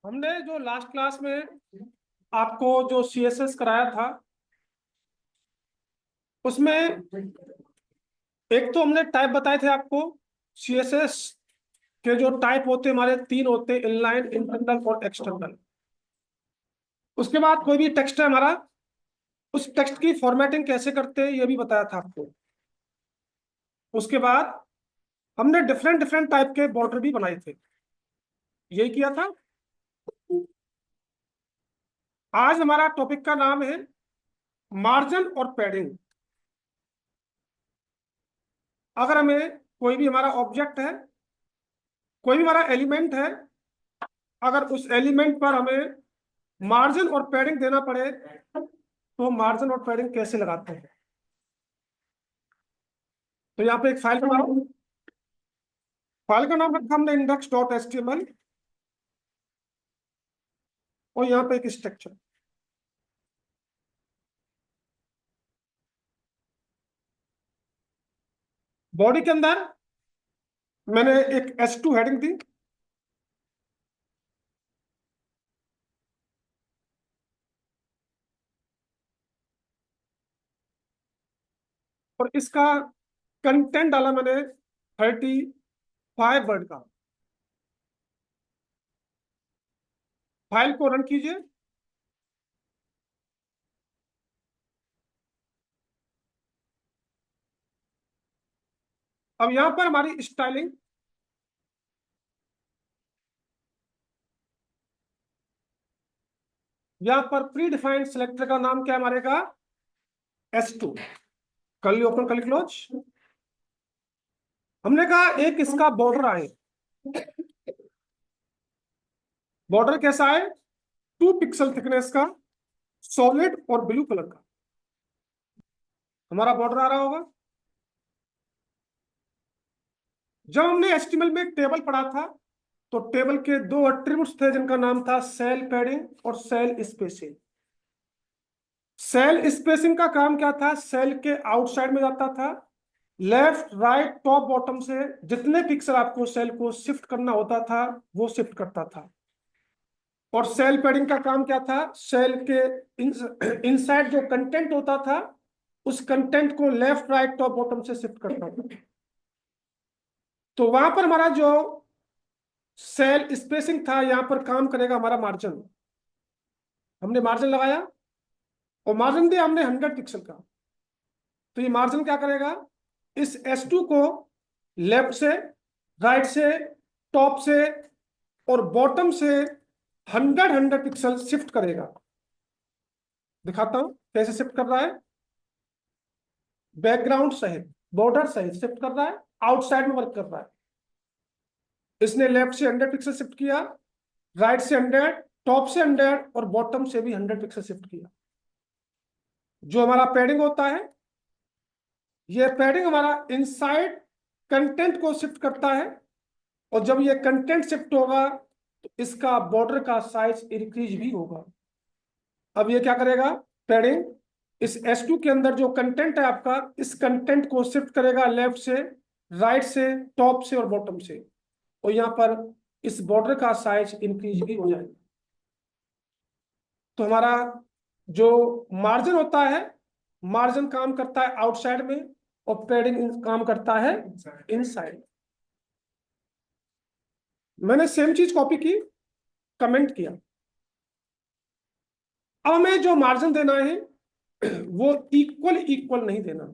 हमने जो last class में आपको जो सीएसएस कराया था उसमें एक तो हमने टाइप बताए थे आपको। सीएसएस के जो टाइप होते हैं हमारे तीन होते हैं, इनलाइन, इंटरनल और एक्सटर्नल। उसके बाद कोई भी टेक्स्ट है हमारा, उस टेक्स्ट की फॉर्मेटिंग कैसे करते हैं ये भी बताया था आपको। उसके बाद हमने डिफरेंट डिफरेंट टाइप के बॉर्डर भी बनाए थे, यही किया था। आज हमारा टॉपिक का नाम है मार्जिन और पैडिंग। अगर हमें कोई भी हमारा ऑब्जेक्ट है, कोई भी हमारा एलिमेंट है, अगर उस एलिमेंट पर हमें मार्जिन और पैडिंग देना पड़े तो मार्जिन और पैडिंग कैसे लगाते हैं। तो यहाँ पे एक फाइल बनाओ। फाइल का नाम रखा हमने index.html और यहाँ पे एक स्ट्रक्चर। बॉडी के अंदर मैंने एक h2 हेडिंग दी और इसका कंटेंट डाला मैंने 35 वर्ड का। फाइल को रन कीजिए। अब यहाँ पर हमारी स्टाइलिंग, यहाँ पर प्री डिफाइंड सिलेक्टर का नाम क्या है हमारे का, S2। कर ली ओपन, कर ली क्लोज। हमने कहा एक इसका बॉर्डर आए। बॉर्डर कैसा है, 2 पिक्सल थिकनेस का, सॉलिड और ब्लू कलर का हमारा बॉर्डर आ रहा होगा। जब हमने एचटीएमएल में एक टेबल पढ़ा था तो टेबल के दो एट्रीब्यूट्स थे जिनका नाम था सेल पैडिंग और सेल स्पेसिंग। सेल स्पेसिंग का काम क्या था, सेल के आउटसाइड में जाता था, लेफ्ट राइट टॉप बॉटम से जितने पिक्सल आपको सेल को शिफ्ट करना होता था वो शिफ्ट करता था। और सेल पैडिंग का काम क्या था, सेल के इनसाइड जो कंटेंट होता था उस कंटेंट को लेफ्ट राइट टॉप बॉटम से शिफ्ट करता था। तो वहां पर हमारा जो सेल स्पेसिंग था, यहां पर काम करेगा हमारा मार्जिन। हमने मार्जिन लगाया और मार्जिन दिया हमने 100 पिक्सल का। तो ये मार्जिन क्या करेगा, इस S2 को लेफ्ट से, राइट से, टॉप से और बॉटम से 100 पिक्सल शिफ्ट करेगा। दिखाता हूं कैसे शिफ्ट कर रहा है। बैकग्राउंड सहित, बॉर्डर सहित शिफ्ट कर रहा है, आउटसाइड में वर्क कर रहा है। इसने लेफ्ट से 100 पिक्सल शिफ्ट किया, राइट से 100, टॉप से 100 और बॉटम से भी 100 पिक्सल शिफ्ट किया। जो हमारा पैडिंग होता है, ये पैडिंग हमारा इनसाइड कंटेंट को शिफ्ट करता है और जब ये कंटेंट शिफ्ट होगा तो इसका बॉर्डर का साइज इंक्रीज भी होगा। अब ये क्या करेगा, पैडिंग इस S2 के अंदर जो कंटेंट है आपका, इस कंटेंट को शिफ्ट करेगा लेफ्ट से, राइट से, टॉप से और बॉटम से, और यहाँ पर इस बॉर्डर का साइज इंक्रीज भी हो जाएगा। तो हमारा जो मार्जिन होता है, मार्जिन काम करता है आउटसाइड में और पैडिंग काम करता है इनसाइड। मैंने सेम चीज कॉपी की, कमेंट किया। अब हमें जो मार्जिन देना है वो इक्वल इक्वल नहीं देना।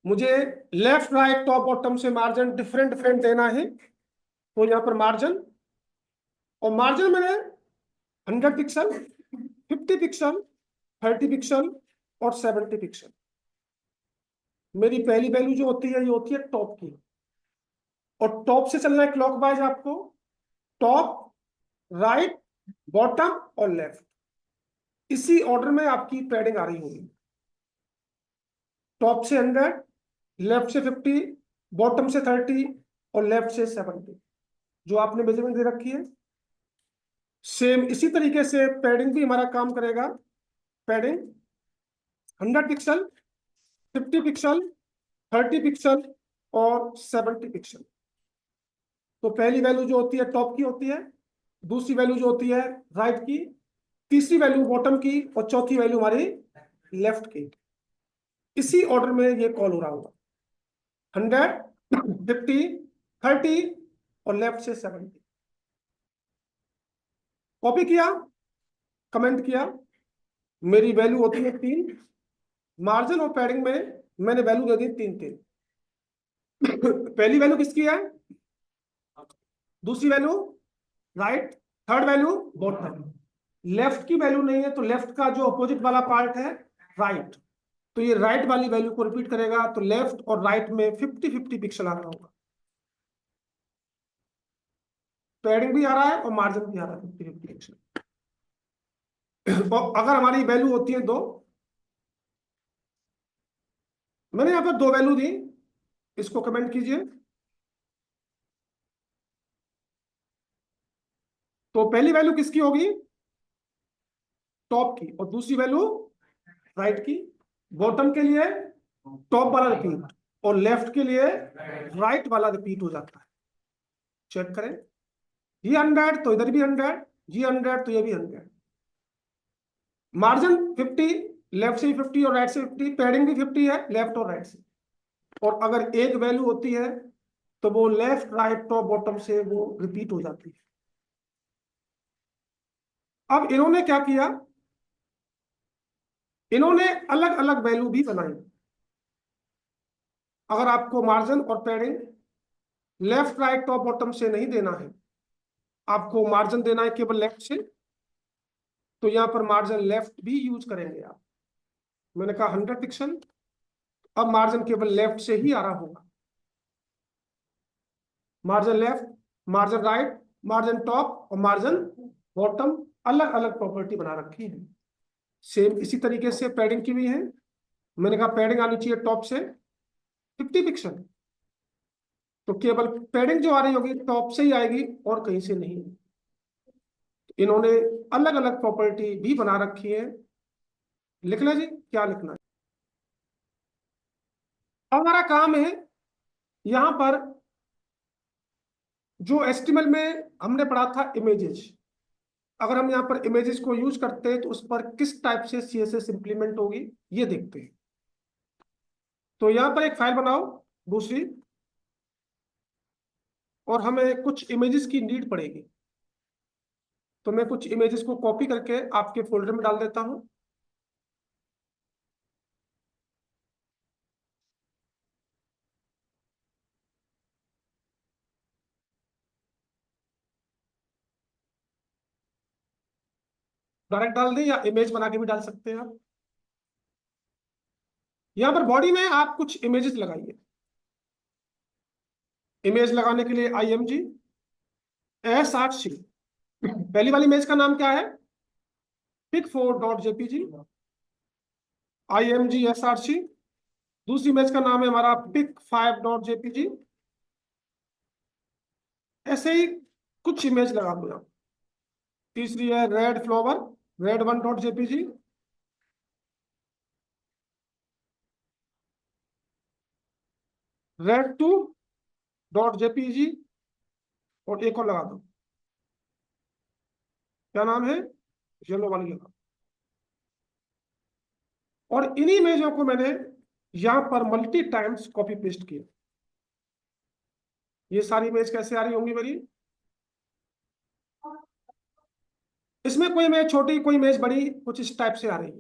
मुझे लेफ्ट राइट टॉप बॉटम से मार्जिन डिफरेंट डिफरेंट देना है। तो यहाँ पर मार्जिन, और मार्जिन मैंने 100 पिक्सल, 50 पिक्सल, 30 पिक्सल और 70 पिक्सल। मेरी पहली वैल्यू जो होती है ये होती है टॉप की, और टॉप से चलना है क्लॉकवाइज आपको। टॉप, राइट, बॉटम और लेफ्ट, इसी ऑर्डर में आपकी पैडिंग आ रही होगी। टॉप से 100, लेफ्ट से 50, बॉटम से 30 और लेफ्ट से 70, जो आपने मेजरमेंट दे रखी है। सेम इसी तरीके से पैडिंग भी हमारा काम करेगा। पैडिंग 100 पिक्सल, 50 पिक्सल, 30 पिक्सल और 70 पिक्सल। तो पहली वैल्यू जो होती है टॉप की होती है, दूसरी वैल्यू जो होती है राइट की, तीसरी वैल्यू बॉटम की, और चौथी वैल्यू हमारी लेफ्ट की। इसी ऑर्डर में ये कॉल हो रहा होगा, 100, 50, 30 और लेफ्ट से 70। कॉपी किया, कमेंट किया, मेरी वैल्यू होती है 3, मार्जिन और पैडिंग में मैंने वैल्यू दे दी 3 3। पहली वैल्यू किसकी है, दूसरी value right, third value bottom. Left की वैल्यू नहीं है तो लेफ्ट का जो अपोजिट वाला पार्ट है राइट, तो ये राइट वाली वैल्यू को रिपीट करेगा, तो लेफ्ट और राइट में 50-50 पिक्सल आ रहा होगा। पैडिंग भी आ रहा है और मार्जिन भी आ रहा है 50-50 पिक्सल। और अगर हमारी वैल्यू होती है 2, मैंने यहां पर 2 वैल्यू दी, इसको कमेंट कीजिए। तो पहली वैल्यू किसकी होगी, टॉप की, और दूसरी वैल्यू राइट की। बॉटम के लिए टॉप वाला रिपीट और लेफ्ट के लिए राइट वाला रिपीट हो जाता है। चेक करें, ये 100 तो इधर भी 100, ये 100 तो ये भी 100। मार्जिन 50, लेफ्ट से भी 50 और राइट से 50, पैडिंग भी 50 है लेफ्ट और राइट से। और अगर एक वैल्यू होती है तो वो लेफ्ट राइट टॉप बॉटम से वो रिपीट हो जाती है। अब इन्होंने क्या किया, इन्होंने अलग अलग वैल्यू भी बनाई। अगर आपको मार्जिन और padding left right top bottom से नहीं देना है, आपको मार्जिन देना है केवल लेफ्ट से, तो यहां पर मार्जिन लेफ्ट भी यूज करेंगे आप। मैंने कहा 100 पिक्सल, अब मार्जिन केवल लेफ्ट से ही आ रहा होगा। Margin left, margin right, margin top और मार्जिन बॉटम, अलग अलग प्रॉपर्टी बना रखी है। सेम इसी तरीके से पैडिंग की भी है। मैंने कहा पैडिंग आनी चाहिए टॉप से 50 पिक्सल, तो केवल पैडिंग जो आ रही होगी टॉप से ही आएगी और कहीं से नहीं। इन्होंने अलग अलग प्रॉपर्टी भी बना रखी है। लिखना जी, क्या लिखना है। अब हमारा काम है यहां पर जो एचटीएमएल में हमने पढ़ा था इमेजेस, अगर हम यहाँ पर इमेजेस को यूज करते हैं तो उस पर किस टाइप से सीएसएस इंप्लीमेंट होगी ये देखते हैं। तो यहाँ पर एक फाइल बनाओ दूसरी, और हमें कुछ इमेजेस की नीड पड़ेगी। तो मैं कुछ इमेजेस को कॉपी करके आपके फोल्डर में डाल देता हूँ। डायरेक्ट डाल दें या इमेज बना के भी डाल सकते हैं आप। यहाँ पर बॉडी में आप कुछ इमेजेस लगाइए। इमेज लगाने के लिए IMG S8C, पहली वाली इमेज का नाम क्या है, pic4.jpg, IMG S8C। दूसरी इमेज का नाम है हमारा pic5.jpg। ऐसे ही कुछ इमेज लगा दो आप। तीसरी है रेड फ्लावर, red1.jpg। red2.jpg, और एक और लगा दो, क्या नाम है, येलो वाली लगा। और इन्हीं इमेजों को मैंने यहां पर मल्टी टाइम्स कॉपी पेस्ट किया। ये सारी इमेज कैसे आ रही होंगी मेरी, इसमें कोई इमेज छोटी कोई इमेज बड़ी कुछ इस टाइप से आ रही है।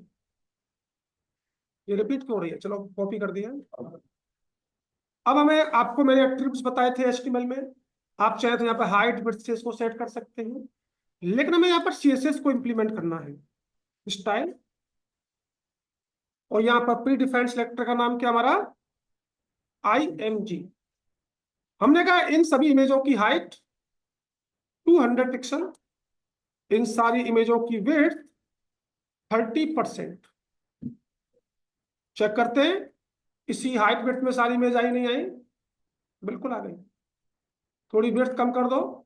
ये रिपीट क्यों हो रही है, चलो कॉपी कर दिया। अब हमें, आपको मैंने एट्रीब्यूट्स बताए थे HTML में, आप चाहे तो यहाँ पर हाइट विड्थ से इसको सेट कर सकते हैं, लेकिन हमें यहाँ पर CSS को इंप्लीमेंट करना है, स्टाइल। और यहाँ पर प्री डिफाइंड सिलेक्टर का नाम क्या हमारा, IMG। हमने कहा इन सभी इमेजों की हाइट 200 पिक्सल, इन सारी इमेजों की विड्थ 30%। चेक करते हैं इसी हाइट विड्थ में सारी इमेज आई नहीं आई, बिल्कुल आ गई। थोड़ी विड्थ कम कर दो,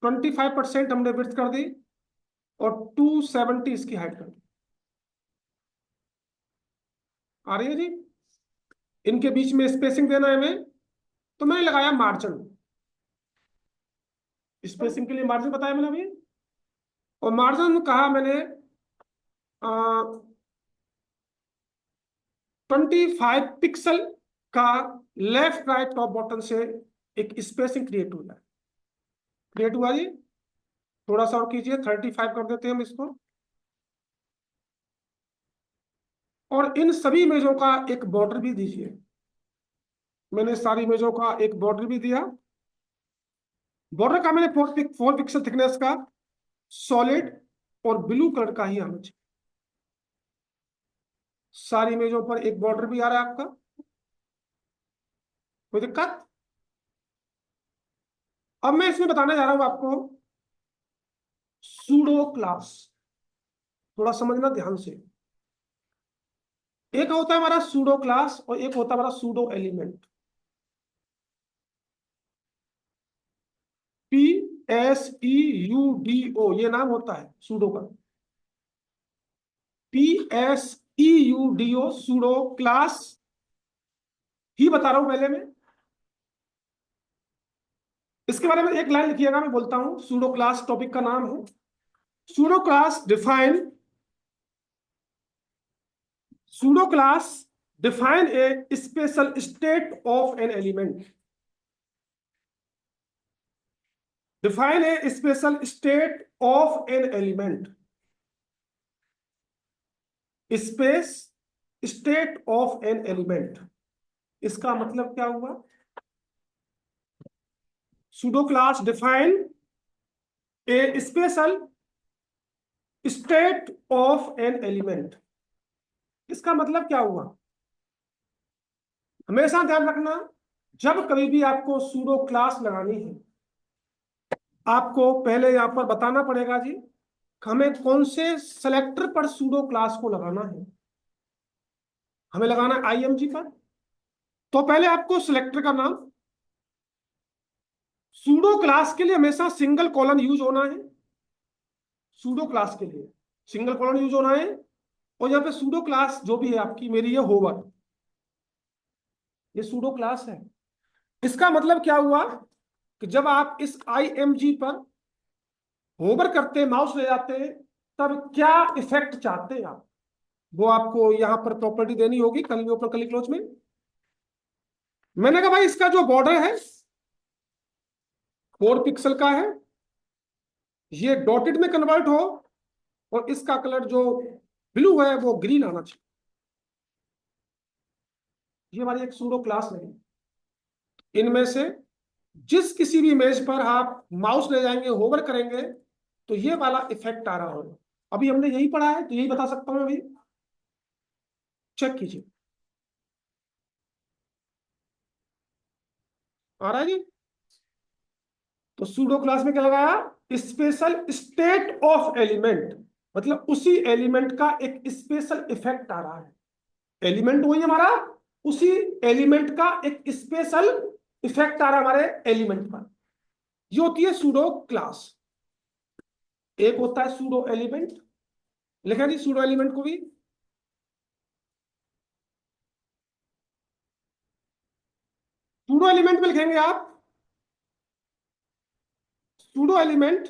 25% हमने विड्थ कर दी, और 270 इसकी हाइट कर दी। आ रही है जी। इनके बीच में स्पेसिंग देना है हमें, तो मैंने लगाया मार्जिन। स्पेसिंग के लिए मार्जिन बताया मैंने अभी, और मार्जिन कहा मैंने 25 पिक्सल का लेफ्ट राइट टॉप बॉटम से एक स्पेसिंग क्रिएट हुआ है। क्रिएट हुआ जी, थोड़ा सा और कीजिए, 35 कर देते हैं हम इसको। और इन सभी इमेजों का एक बॉर्डर भी दीजिए। मैंने सारी इमेजों का एक बॉर्डर भी दिया। बॉर्डर का मैंने 4 पिक्सल थिकनेस का सॉलिड और ब्लू कलर का ही आना चाहिए। सारी इमेजों पर एक बॉर्डर भी आ रहा है आपका, कोई दिक्कत? अब मैं इसमें बताने जा रहा हूं आपको सूडो क्लास, थोड़ा समझना ध्यान से। एक होता है हमारा सूडो क्लास और एक होता है हमारा सूडो एलिमेंट। PSEUDO ये नाम होता है सूडो का। PSEUDO सूडो क्लास ही बता रहा हूं पहले मैं। इसके बारे में एक लाइन लिखिएगा, मैं बोलता हूं। सूडो क्लास टॉपिक का नाम है। Pseudo class define Pseudo class define a special state of an element. Define a special state of an element. Space state of an element. इसका मतलब क्या हुआ? Pseudo class define a special state of an element. इसका मतलब क्या हुआ? हमेशा ध्यान रखना, जब कभी भी आपको सूडो क्लास लगानी है, आपको पहले यहां पर बताना पड़ेगा जी हमें कौन से सेलेक्टर पर सूडो क्लास को लगाना है। हमें लगाना है IMG पर। तो पहले आपको सिलेक्टर का नाम, सूडो क्लास के लिए हमेशा सिंगल कॉलन यूज होना है। सूडो क्लास के लिए सिंगल कॉलन यूज होना है। और यहाँ पे सूडो क्लास जो भी है आपकी, मेरी ये होवर, ये सूडो क्लास है। इसका मतलब क्या हुआ कि जब आप इस IMG पर होवर करते हैं, माउस ले जाते हैं, तब क्या इफेक्ट चाहते हैं आप, वो आपको यहाँ पर प्रॉपर्टी देनी होगी कर्ली ओपन कर्ली क्लोज में। मैंने कहा भाई इसका जो बॉर्डर है 4 पिक्सल का है, ये डॉटेड में कन्वर्ट हो, और इसका कलर जो ब्लू है वो ग्रीन आना चाहिए। ये हमारी एक सूडो क्लास है। इनमें से जिस किसी भी इमेज पर आप माउस ले जाएंगे, होवर करेंगे, तो ये वाला इफेक्ट आ रहा होगा। अभी हमने यही पढ़ा है तो यही बता सकता हूं। अभी चेक कीजिए, आ रहा है जी। तो सूडो क्लास में क्या लगाया? स्पेशल स्टेट ऑफ एलिमेंट, मतलब उसी एलिमेंट का एक स्पेशल इफेक्ट आ रहा है। एलिमेंट वही हमारा, उसी एलिमेंट का एक स्पेशल इफेक्ट आ रहा है हमारे एलिमेंट पर। ये होती है सूडो क्लास। एक होता है सूडो एलिमेंट, लिखा जी सूडो एलिमेंट को भी। सूडो एलिमेंट में लिखेंगे आप, pseudo element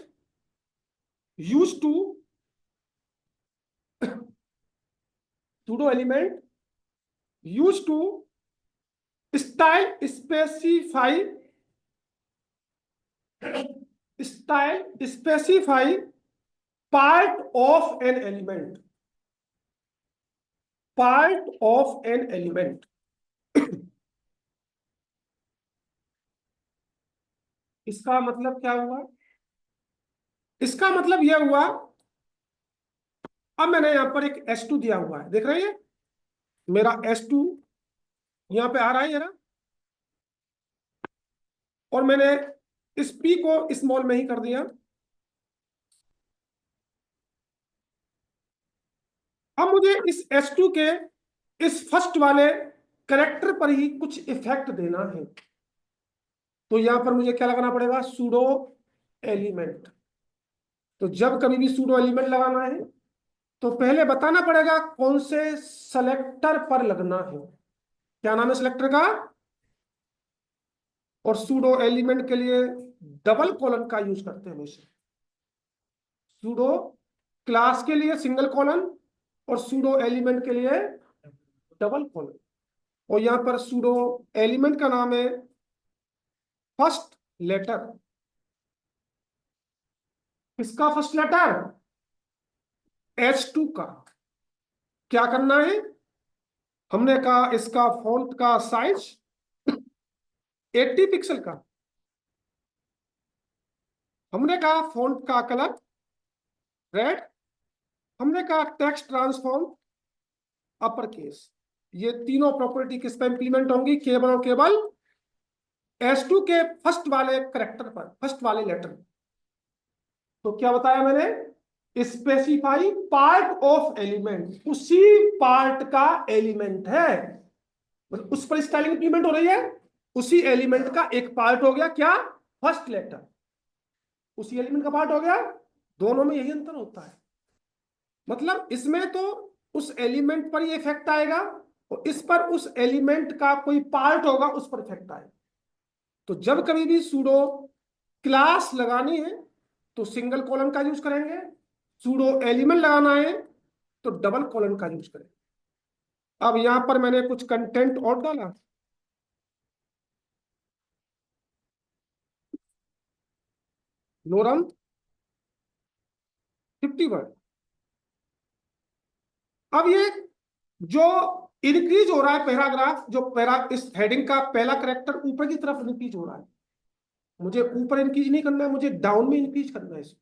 use to, pseudo element use to style specify, style specify part of an element, part of an element. इसका मतलब क्या हुआ? इसका मतलब यह हुआ, अब मैंने यहां पर एक S2 दिया हुआ है, देख रहे हैं मेरा S2 यहां पे आ रहा है ये ना, और मैंने इस P को स्मॉल में ही कर दिया। अब मुझे इस S2 के इस फर्स्ट वाले करेक्टर पर ही कुछ इफेक्ट देना है, तो यहां पर मुझे क्या लगाना पड़ेगा? Pseudo element. तो जब कभी भी सूडो एलिमेंट लगाना है तो पहले बताना पड़ेगा कौन से सेलेक्टर पर लगना है। क्या नाम है सेलेक्टर का? और सूडो एलिमेंट के लिए डबल कॉलन का यूज करते हैं हमेशा। सूडो क्लास के लिए सिंगल कॉलन और सूडो एलिमेंट के लिए डबल कॉलन। और यहां पर सूडो एलिमेंट का नाम है फर्स्ट लेटर। किसका फर्स्ट लेटर? H2 का। क्या करना है? हमने कहा इसका फॉन्ट का साइज 80 पिक्सल का। हमने कहा फॉन्ट का कलर रेड। हमने कहा टेक्स्ट ट्रांसफॉर्म अपर केस। ये तीनों प्रॉपर्टी किस पे इंप्लीमेंट होंगी? केवल और केवल H2 के फर्स्ट वाले करेक्टर पर, फर्स्ट वाले लेटर। तो क्या बताया मैंने? स्पेसिफाई पार्ट ऑफ एलिमेंट, उसी पार्ट का एलिमेंट है, मतलब उस पर स्टाइलिंग इंप्लीमेंट हो रही है, उसी एलिमेंट का एक पार्ट हो गया क्या? First letter. उसी एलिमेंट का पार्ट हो गया। दोनों में यही अंतर होता है। मतलब इसमें तो उस एलिमेंट पर ही इफेक्ट आएगा और इस पर उस एलिमेंट का कोई पार्ट होगा, उस पर इफेक्ट आएगा। तो जब कभी भी सूडो क्लास लगानी है तो सिंगल कॉलन का यूज करेंगे, सूडो एलिमेंट लगाना है तो डबल कॉलन का यूज करेंगे। अब यहां पर मैंने कुछ कंटेंट और डाला। नोरम 50 वर्ड। अब ये जो इंक्रीज हो रहा है पैराग्राफ, जो इस हेडिंग का पहला करेक्टर ऊपर की तरफ इंक्रीज हो रहा है, मुझे ऊपर इंक्रीज नहीं करना है, मुझे डाउन में इंक्रीज करना है इसको।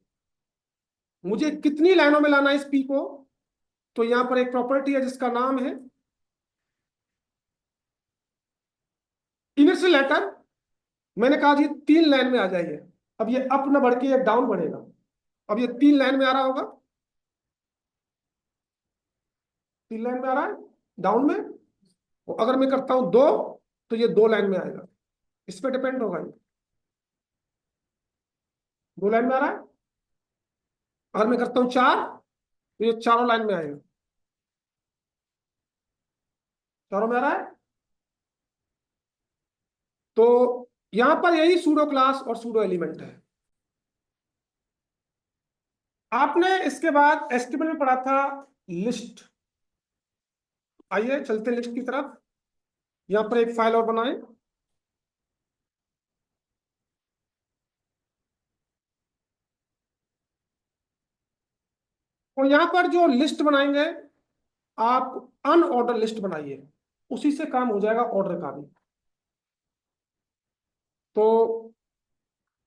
मुझे कितनी लाइनों में लाना है इस पी को? तो यहां पर एक प्रॉपर्टी है जिसका नाम है इनिशियल लेटर। मैंने कहा जी 3 लाइन में आ जाइए। अब ये अप न बढ़ के ये डाउन बढ़ेगा। अब ये 3 लाइन में आ रहा होगा, 3 लाइन में आ रहा है डाउन में। और अगर मैं करता हूं 2 तो ये 2 लाइन में आएगा। इस पे डिपेंड होगा ये। 2 लाइन में आ रहा है। अगर मैं करता हूं 4 तो ये चारों लाइन में आएगा। चारों में आ रहा है। तो यहां पर यही सूडो क्लास और सूडो एलिमेंट है। आपने इसके बाद एस्टिमेट में पढ़ा था लिस्ट। आइए चलते लिस्ट की तरफ। यहां पर एक फाइल और बनाएं। और यहां पर जो लिस्ट बनाएंगे आप अनऑर्डर लिस्ट बनाइए, उसी से काम हो जाएगा ऑर्डर का भी। तो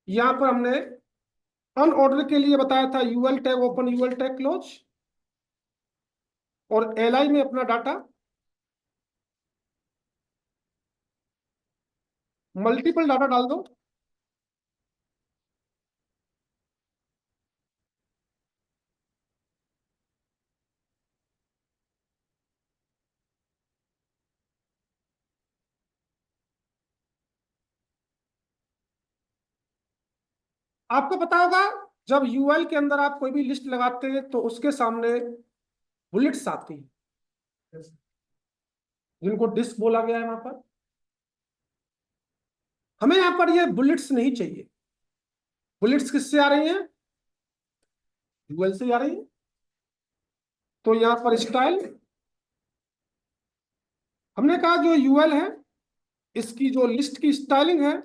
यहां पर हमने अनऑर्डर के लिए बताया था UL tag open, UL tag close, और एलआई में अपना डाटा। मल्टीपल डाटा डाल दो। आपको पता होगा जब यूएल के अंदर आप कोई भी लिस्ट लगाते हैं तो उसके सामने बुलेट्स आती हैं, जिनको डिस्क बोला गया है वहां पर। हमें यहां पर ये बुलेट्स नहीं चाहिए। बुलेट्स किससे आ रही हैं? यूएल से आ रही है। तो यहां पर स्टाइल, हमने कहा जो यूएल है इसकी जो लिस्ट की स्टाइलिंग है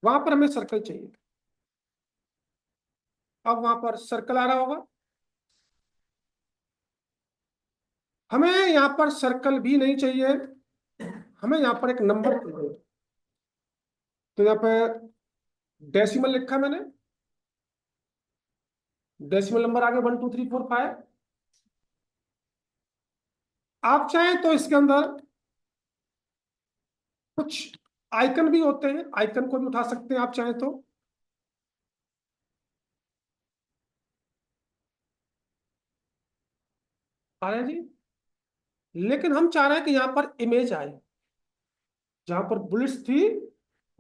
वहां पर हमें सर्कल चाहिए। अब वहां पर सर्कल आ रहा होगा। हमें यहां पर सर्कल भी नहीं चाहिए, हमें यहां पर एक नंबर चाहिए। तो यहां पे डेसिमल लिखा मैंने। डेसिमल नंबर आगे 1 2 3 4 5। आप चाहें तो इसके अंदर कुछ आइकन भी होते हैं, आइकन को भी उठा सकते हैं आप चाहें तो। आ रहे हैं जी। लेकिन हम चाह रहे हैं कि यहां पर इमेज आए। जहां पर बुलेट्स थी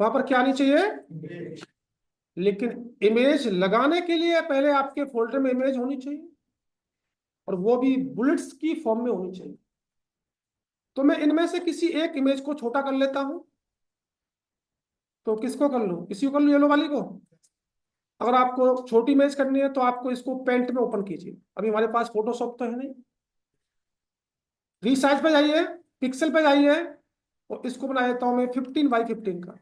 वहां पर क्या आनी चाहिए? लेकिन इमेज लगाने के लिए पहले आपके फोल्डर में इमेज होनी चाहिए, और वो भी बुलेट्स की फॉर्म में होनी चाहिए। तो मैं इनमें से किसी एक इमेज को छोटा कर लेता हूं। तो किसको कर लूँ, इसी को कर लूँ, येलो वाली को। अगर आपको छोटी इमेज करनी है तो आपको इसको पेंट में ओपन कीजिए, अभी हमारे पास फोटोशॉप तो है नहीं। रीसाइज पे जाइए, पिक्सल पे जाइए, और इसको बना देता हूँ मैं 15 बाई 15 का।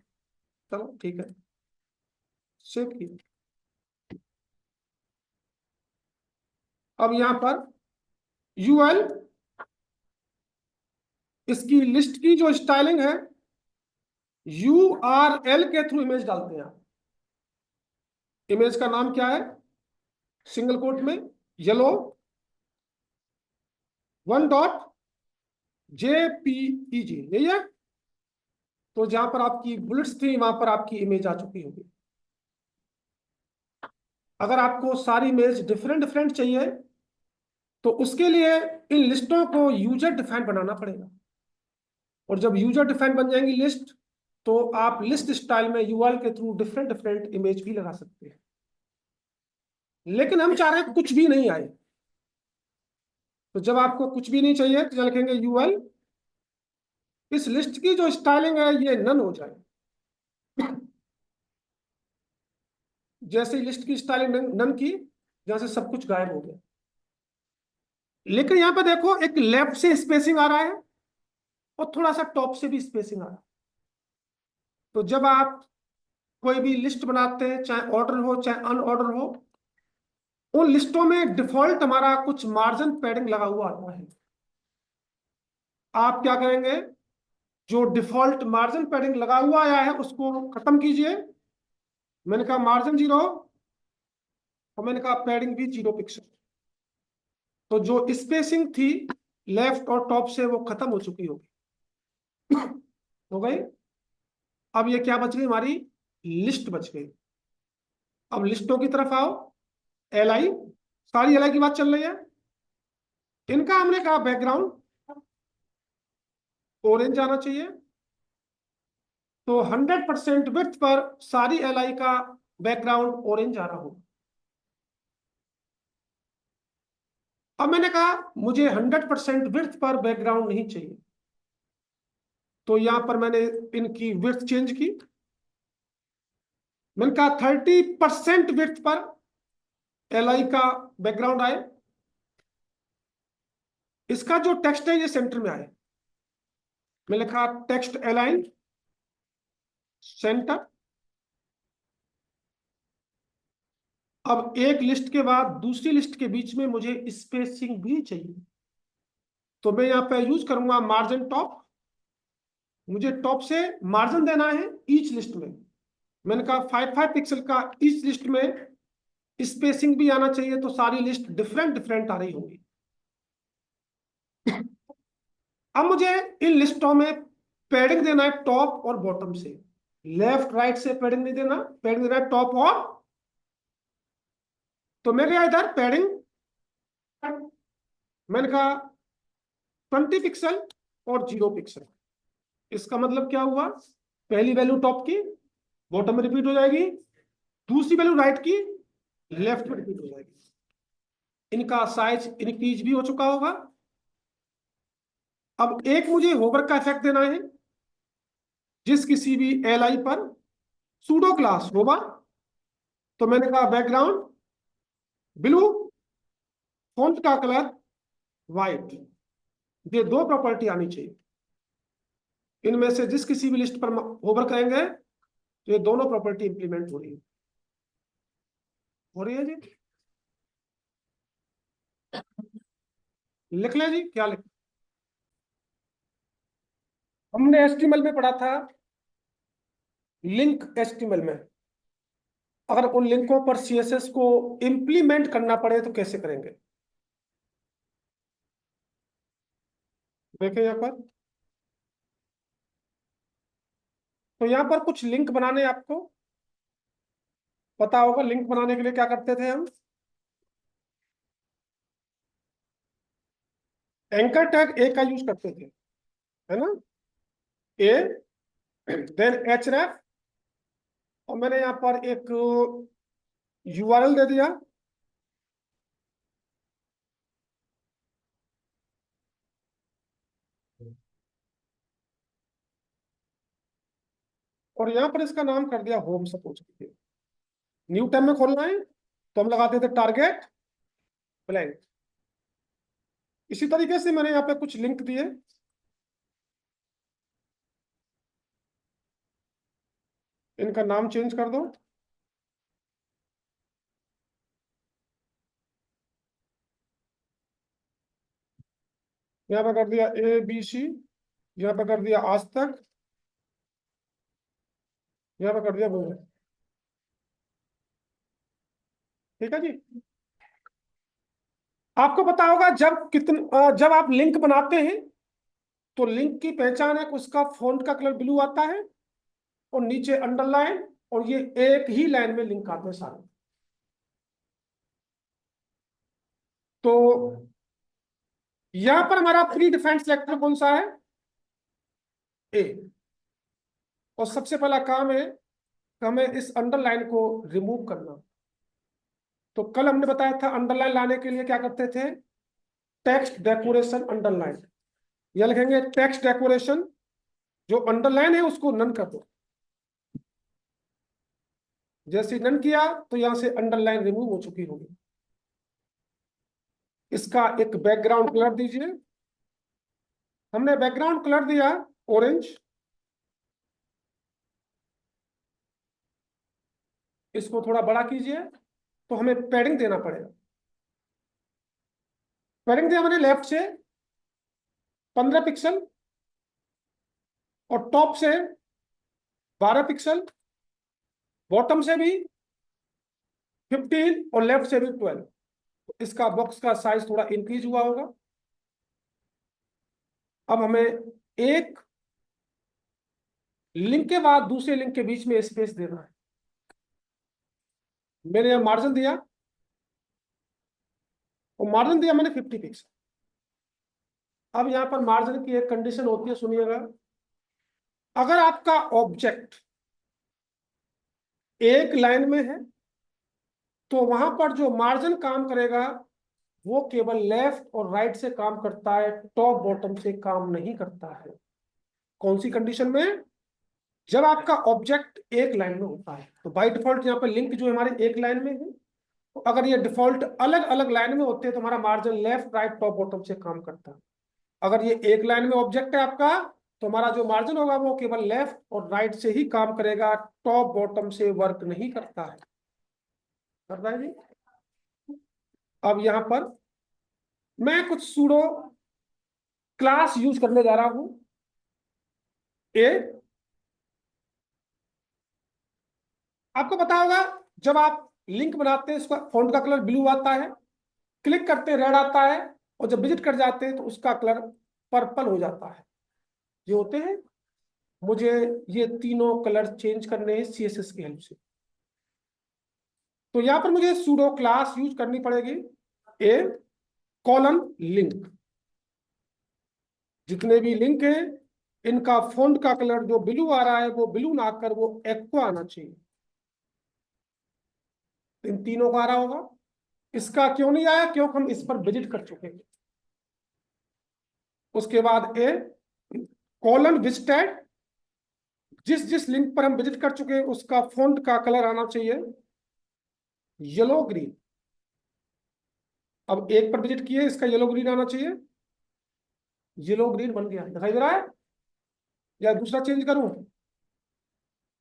चलो ठीक है, सेव किया। अब यहाँ पर यूएल, इसकी लिस्ट की जो स्टाइलिंग है, URL के थ्रू इमेज डालते हैं आप। इमेज का नाम क्या है, सिंगल कोट में येलो 1.jpeg, यही है। तो जहां पर आपकी बुलेट्स थी वहां पर आपकी इमेज आ चुकी होगी। अगर आपको सारी इमेज डिफरेंट डिफरेंट चाहिए तो उसके लिए इन लिस्टों को यूजर डिफाइन बनाना पड़ेगा, और जब यूजर डिफाइन बन जाएंगी लिस्ट, तो आप लिस्ट स्टाइल में यूआरएल के थ्रू डिफरेंट डिफरेंट इमेज भी लगा सकते हैं। लेकिन हम चाह रहे हैं कुछ भी नहीं आए, तो जब आपको कुछ भी नहीं चाहिए तो लिखेंगे यूएल, इस लिस्ट की जो स्टाइलिंग है ये नन हो जाए। जैसे लिस्ट की स्टाइलिंग नन की, जैसे सब कुछ गायब हो गया। लेकिन यहां पर देखो, एक लेफ्ट से स्पेसिंग आ रहा है और थोड़ा सा टॉप से भी स्पेसिंग आ रहा है। तो जब आप कोई भी लिस्ट बनाते हैं, चाहे ऑर्डर हो चाहे अनऑर्डर हो, उन लिस्टों में डिफॉल्ट हमारा कुछ मार्जिन पैडिंग लगा हुआ आता है। आप क्या करेंगे, जो डिफॉल्ट मार्जिन पैडिंग लगा हुआ आया है उसको खत्म कीजिए। मैंने कहा मार्जिन 0, और मैंने कहा पैडिंग भी 0 पिक्सल। तो जो स्पेसिंग थी लेफ्ट और टॉप से वो खत्म हो चुकी होगी। हो गई। अब ये क्या बच गई, हमारी लिस्ट बच गई। अब लिस्टों की तरफ आओ। LI, सारी LI की बात चल रही है। इनका हमने कहा बैकग्राउंड ऑरेंज आना चाहिए। तो 100% विड्थ पर सारी LI का बैकग्राउंड ऑरेंज आ रहा हो। अब मैंने कहा मुझे 100% विड्थ पर बैकग्राउंड नहीं चाहिए, तो यहां पर मैंने इनकी विड्थ चेंज की। मैंने कहा 30% विड्थ पर LI का बैकग्राउंड आए। इसका जो टेक्स्ट है ये सेंटर में आए। मैं लिखा टेक्स्ट अलाइन सेंटर। अब एक लिस्ट के बाद दूसरी लिस्ट के बीच में मुझे स्पेसिंग भी चाहिए, तो मैं यहां पे यूज करूंगा मार्जिन टॉप। मुझे टॉप से मार्जिन देना है ईच लिस्ट में। मैंने कहा 5 5 पिक्सल का ईच लिस्ट में स्पेसिंग भी आना चाहिए, तो सारी लिस्ट डिफरेंट डिफरेंट आ रही होगी। अब मुझे इन लिस्टों में पैडिंग देना है टॉप और बॉटम से। लेफ्ट राइट से पैडिंग नहीं देना, पैडिंग देना है टॉप और। तो मैं गया इधर पैडिंग, मैंने कहा 20 पिक्सल और 0 पिक्सल। इसका मतलब क्या हुआ, पहली वैल्यू टॉप की बॉटम में रिपीट हो जाएगी, दूसरी वैल्यू राइट की लेफ्ट में रिपीट हो जाएगी। इनका साइज इंक्रीज भी हो चुका होगा। अब एक मुझे होवर का इफेक्ट देना है, जिस किसी भी LI पर सूडो क्लास होवर। तो मैंने कहा बैकग्राउंड ब्लू, फॉन्ट का कलर व्हाइट। ये दो प्रॉपर्टी आनी चाहिए। इनमें से जिस किसी भी लिस्ट पर होवर करेंगे तो ये दोनों प्रॉपर्टी इंप्लीमेंट हो रही है। हो रही है जी, लिख ले जी, क्या लिख। हमने HTML में पढ़ा था, लिंक HTML में। अगर उन लिंकों पर CSS को इंप्लीमेंट करना पड़े तो कैसे करेंगे, देखें यहाँ पर। तो यहाँ पर कुछ लिंक बनाने, आपको पता होगा लिंक बनाने के लिए क्या करते थे हम। एंकर टैग ए का यूज करते थे, है ना। ए, देन href, और मैंने यहाँ पर एक URL दे दिया। और यहाँ पर इसका नाम कर दिया होम सपोज कीजिए। न्यू टैब में खोलना है तो हम लगाते थे टारगेट ब्लैंक। इसी तरीके से मैंने यहाँ पे कुछ लिंक दिए, इनका नाम चेंज कर दो। यहाँ पे कर दिया ABC, यहाँ पे कर दिया आज तक, यहाँ पे कर दिया गूगल। ठीक है जी। आपको पता होगा जब आप लिंक बनाते हैं तो लिंक की पहचान है कि उसका फॉन्ट का कलर ब्लू आता है और नीचे अंडरलाइन, और ये एक ही लाइन में लिंक आते हैं सारे। तो यहां पर हमारा प्री डिफाइंड सेलेक्टर कौन सा है? ए। और सबसे पहला काम है कि हमें इस अंडरलाइन को रिमूव करना। तो कल हमने बताया था अंडरलाइन लाने के लिए क्या करते थे? Text decoration underline. यह लिखेंगे टेक्स्ट डेकोरेशन, जो अंडरलाइन है उसको नन कर दो। जैसे नन किया तो यहां से अंडरलाइन रिमूव हो चुकी होगी। इसका एक बैकग्राउंड कलर दीजिए। हमने बैकग्राउंड कलर दिया ऑरेंज। इसको थोड़ा बड़ा कीजिए तो हमें पैडिंग देना पड़ेगा। पैडिंग दिया मैंने लेफ्ट से 15 पिक्सल और टॉप से 12 पिक्सल, बॉटम से भी 15 और लेफ्ट से भी 12। इसका बॉक्स का साइज थोड़ा इंक्रीज हुआ होगा। अब हमें एक लिंक के बाद दूसरे लिंक के बीच में स्पेस देना है। मैंने यहां मार्जिन दिया, और मार्जिन दिया मैंने 50 पिक्सल। अब यहां पर मार्जिन की एक कंडीशन होती है, सुनिएगा। अगर आपका ऑब्जेक्ट एक लाइन में है तो वहां पर जो मार्जिन काम करेगा वो केवल लेफ्ट और राइट से काम करता है, टॉप बॉटम से काम नहीं करता है। कौन सी कंडीशन में? जब आपका ऑब्जेक्ट एक लाइन में होता है। तो बाय डिफॉल्ट यहाँ पर लिंक जो हमारे एक लाइन में है, तो अगर ये डिफॉल्ट अलग अलग लाइन में होते हैं तो हमारा margin left right top bottom से काम करता है। अगर ये एक लाइन में ऑब्जेक्ट है आपका, तो हमारा जो मार्जिन होगा वो केवल लेफ्ट और राइट से ही काम करेगा, टॉप बॉटम से वर्क नहीं करता है। करता है जी। अब यहां पर मैं कुछ सूडो क्लास यूज करने जा रहा हूं। ए। आपको पता होगा जब आप लिंक बनाते हैं उसका फॉन्ट का कलर ब्लू आता है, क्लिक करते हैं रेड आता है, और जब विजिट कर जाते हैं तो उसका कलर पर्पल हो जाता है। ये होते हैं। मुझे ये तीनों कलर चेंज करने हैं CSS की हेल्प से। तो यहां पर मुझे सूडो क्लास यूज करनी पड़ेगी। ए कॉलन लिंक। जितने भी लिंक है इनका फॉन्ट का कलर जो ब्लू आ रहा है वो ब्लू ना आकर वो एक्वा आना चाहिए। इन तीनों का आ रहा होगा। इसका क्यों नहीं आया? क्योंकि हम इस पर विजिट कर चुके हैं। उसके बाद ए कॉलन विजिटेड। जिस जिस लिंक पर हम विजिट कर चुके हैं उसका फॉन्ट का कलर आना चाहिए येलो ग्रीन। अब एक पर विजिट किए, इसका येलो ग्रीन आना चाहिए। येलो ग्रीन बन गया, दिखाई दे रहा है? या दूसरा चेंज करूं?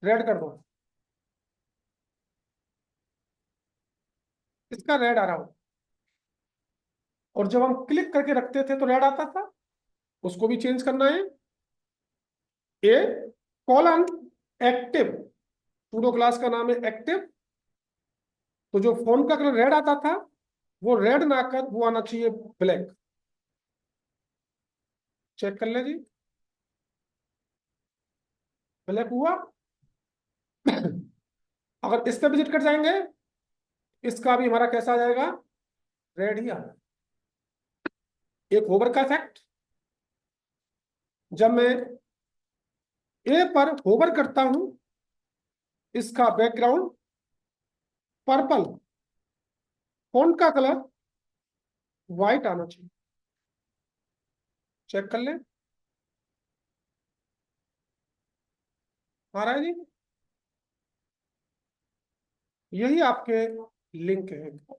रेड कर दो। इसका रेड आ रहा हो। और जब हम क्लिक करके रखते थे तो रेड आता था, उसको भी चेंज करना है। ए कॉलन एक्टिव। सूडो क्लास का नाम है एक्टिव। तो जो फोन का कलर रेड आता था वो रेड ना आकर वो आना चाहिए ब्लैक। चेक कर ले जी। ब्लैक हुआ। अगर इस पे विजिट कर जाएंगे, इसका भी हमारा कैसा आ जाएगा? रेड ही आना। एक होवर का इफेक्ट। जब मैं ए पर होवर करता हूं, इसका बैकग्राउंड पर्पल, फॉन्ट का कलर व्हाइट आना चाहिए। चेक कर ले। आ रहा है जी? यही आपके लिंक है।